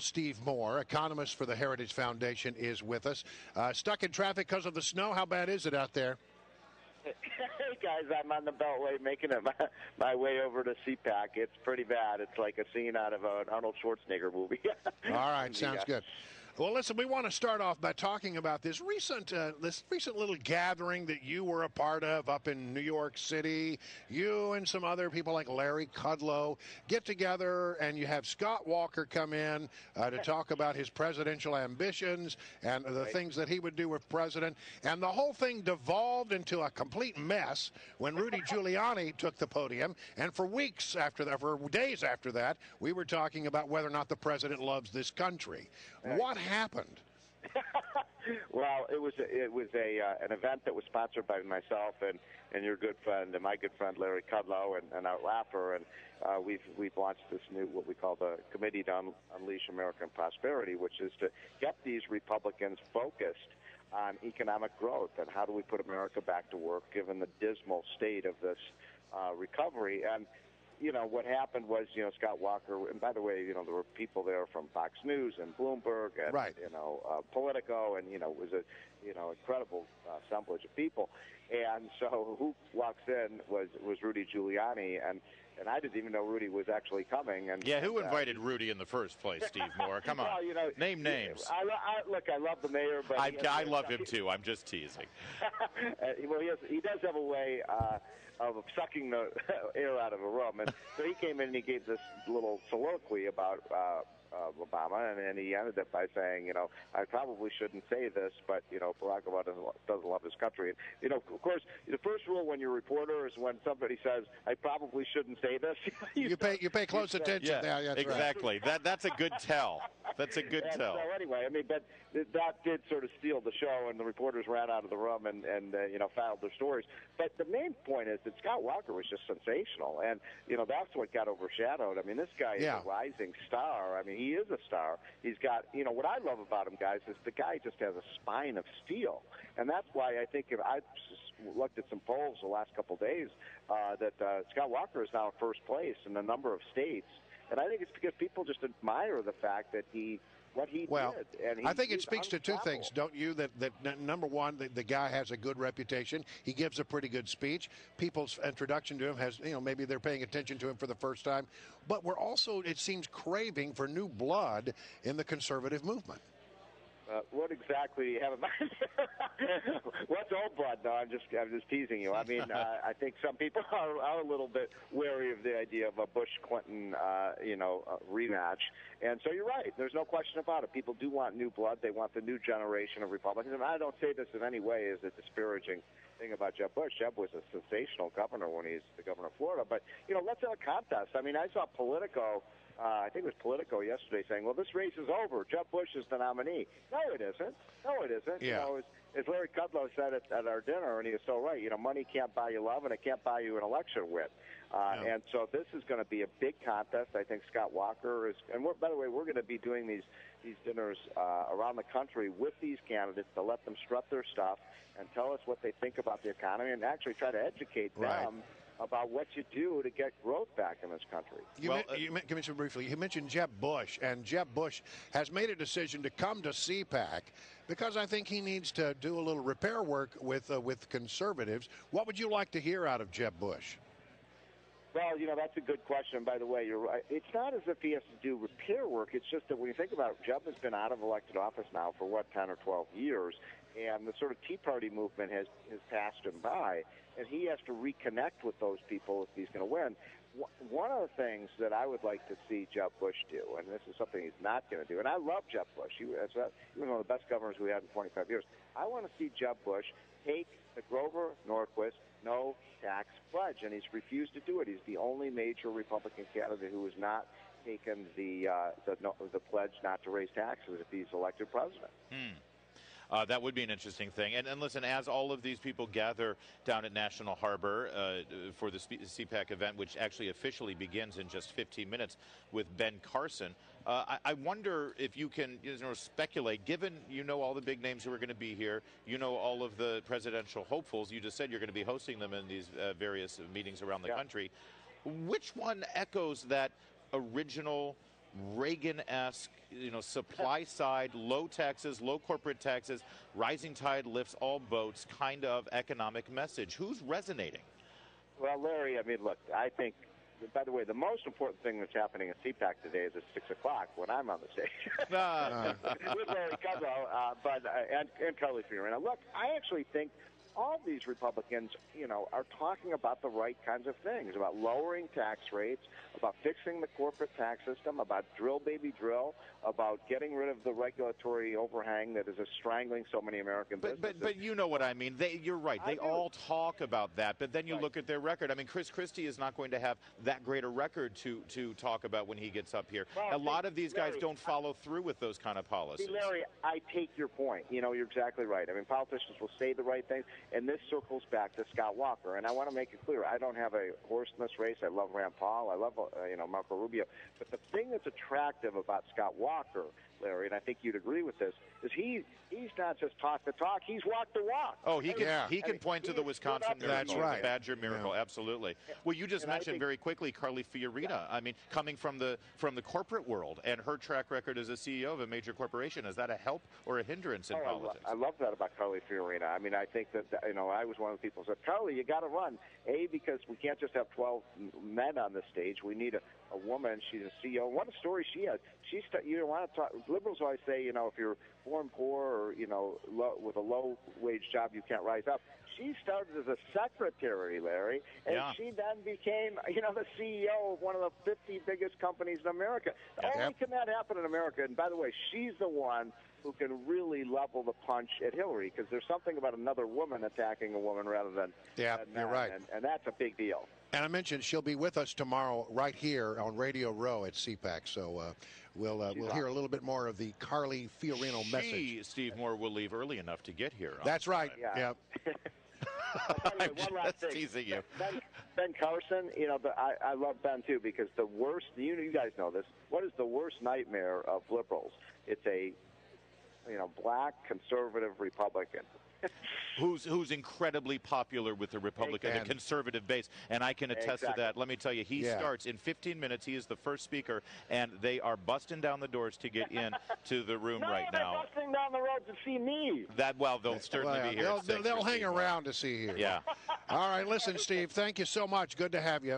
Steve Moore, economist for the Heritage Foundation, is with us. Stuck in traffic because of the snow. How bad is it out there? Hey, guys, I'm on the Beltway making it my way over to CPAC. It's pretty bad. It's like a scene out of an Arnold Schwarzenegger movie. All right, sounds good. Well, listen, we want to start off by talking about this recent little gathering that you were a part of up in New York City. You and some other people like Larry Kudlow get together, and you have Scott Walker come in to talk about his presidential ambitions and the things that he would do if president. And the whole thing devolved into a complete mess when Rudy Giuliani took the podium. And for weeks after that, for days after that, we were talking about whether or not the president loves this country. What happened? Well, it was an event that was sponsored by myself and your good friend and my good friend Larry Kudlow and our Laffer, and we've launched this new what we call the Committee to Unleash American Prosperity, which is to get these Republicans focused on economic growth and how do we put America back to work given the dismal state of this recovery. And you know, what happened was, Scott Walker, and by the way, there were people there from Fox News and Bloomberg and, Politico, and, it was a, incredible assemblage of people. And so who walks in was Rudy Giuliani, and I didn't even know Rudy was actually coming. And yeah, who invited Rudy in the first place, Steve Moore? Come on, well, name names. Look, I love the mayor, but I love him too. I'm just teasing. Well, he does have a way of sucking the air out of a room, and so he came in and he gave this little soliloquy about Obama, and he ended it by saying, I probably shouldn't say this, but, Barack Obama doesn't love his country. And, of course, the first rule when you're a reporter is when somebody says, I probably shouldn't say this. you pay close attention. Yeah, exactly. Right. That's a good tell. That's a good tell. So anyway, but that did sort of steal the show, and the reporters ran out of the room and filed their stories. But the main point is that Scott Walker was just sensational, and, that's what got overshadowed. I mean, this guy is a rising star. I mean, he is a star. He's got, what I love about him, guys, is the guy just has a spine of steel. And that's why I think, if I looked at some polls the last couple of days, that Scott Walker is now first place in a number of states. And I think it's because people just admire the fact that what he did. And I think it speaks to two things, don't you? That number one, the guy has a good reputation. He gives a pretty good speech. People's introduction to him has, maybe they're paying attention to him for the first time. But we're also, it seems, craving for new blood in the conservative movement. What exactly do you have in mind? What's old blood? No, I'm just teasing you. I mean, I think some people are a little bit wary of the idea of a Bush-Clinton, rematch. And so you're right. There's no question about it. People do want new blood. They want the new generation of Republicans. And I don't say this in any way as a disparaging thing about Jeb Bush. Jeb was a sensational governor when he's the governor of Florida. But, let's have a contest. I mean, I saw Politico. I think it was Politico yesterday saying, well, this race is over. Jeb Bush is the nominee. No, it isn't. Yeah. As Larry Kudlow said at our dinner, and he was so right, money can't buy you love, and it can't buy you an election win. And so this is going to be a big contest. I think Scott Walker is, and by the way, we're going to be doing these dinners around the country with these candidates to let them strut their stuff and tell us what they think about the economy and actually try to educate them about what you do to get growth back in this country. You mentioned briefly, you mentioned Jeb Bush, and Jeb Bush has made a decision to come to CPAC because I think he needs to do a little repair work with conservatives. What would you like to hear out of Jeb Bush? Well, that's a good question. By the way, you're right. It's not as if he has to do repair work. It's just that when you think about it, Jeb has been out of elected office now for, 10 or 12 years, and the sort of Tea Party movement has passed him by, and he has to reconnect with those people if he's going to win. One of the things that I would like to see Jeb Bush do, and this is something he's not going to do, and I love Jeb Bush. He was one of the best governors we had in 25 years. I want to see Jeb Bush take the Grover Norquist no-tax pledge, and he's refused to do it. He's the only major Republican candidate who has not taken the pledge not to raise taxes if he's elected president. That would be an interesting thing. And listen, as all of these people gather down at National Harbor for the CPAC event, which actually officially begins in just 15 minutes with Ben Carson, I wonder if you can speculate, given all the big names who are going to be here, all of the presidential hopefuls, you just said you're going to be hosting them in these various meetings around the country. Which one echoes that original Reagan-esque, supply side, low taxes, low corporate taxes, rising tide lifts all boats kind of economic message. Who's resonating? Well, Larry, I mean, look, I think, by the way, the most important thing that's happening at CPAC today is at 6 o'clock when I'm on the stage with Larry Kudlow and Carly Fiorina. Look, I actually think all these Republicans, are talking about the right kinds of things, about lowering tax rates, about fixing the corporate tax system, about drill, baby, drill, about getting rid of the regulatory overhang that is strangling so many American businesses. But you know what I mean. You're right. They all talk about that, but then you look at their record. I mean, Chris Christie is not going to have that great a record to talk about when he gets up here. Well, a lot of these guys don't follow through with those kind of policies. See, Larry, I take your point. You're exactly right. I mean, politicians will say the right things. And this circles back to Scott Walker. And I want to make it clear, I don't have a horse in this race. I love Rand Paul. I love, Marco Rubio. But the thing that's attractive about Scott Walker, Larry, and I think you'd agree with this, is he's not just talk the talk, he's walk the walk. Oh, he can point to the Wisconsin miracle, the Badger miracle, absolutely. Well, you just mentioned very quickly Carly Fiorina. I mean, coming from the corporate world and her track record as a CEO of a major corporation, is that a help or a hindrance in politics? I love that about Carly Fiorina. I mean, I think that, I was one of the people who said, Carly, you got to run. Because we can't just have 12 men on the stage. We need a woman. She's a CEO. What a story she has. You want to talk, liberals always say, if you're born poor or, with a low-wage job, you can't rise up. She started as a secretary, Larry, and she then became, the CEO of one of the 50 biggest companies in America. Only can that happen in America. And by the way, she's the one who can really level the punch at Hillary, because there's something about another woman attacking a woman rather than you're right. And that's a big deal. And I mentioned she'll be with us tomorrow right here on Radio Row at CPAC. So we'll hear a little bit more of the Carly Fiorina message. Steve Moore will leave early enough to get here. That's right. Yeah. Anyway, one last thing. Teasing you. Ben Carson, I love Ben too, because the worst, you guys know this, what is the worst nightmare of liberals? It's a black conservative Republican. Who's incredibly popular with the Republican, the conservative base, and I can attest to that. Let me tell you, he starts in 15 minutes. He is the first speaker, and they are busting down the doors to get in to the room right now. They're busting down the road to see me. They'll certainly be here. They'll hang around to see you. Yeah. All right, listen, Steve, thank you so much. Good to have you.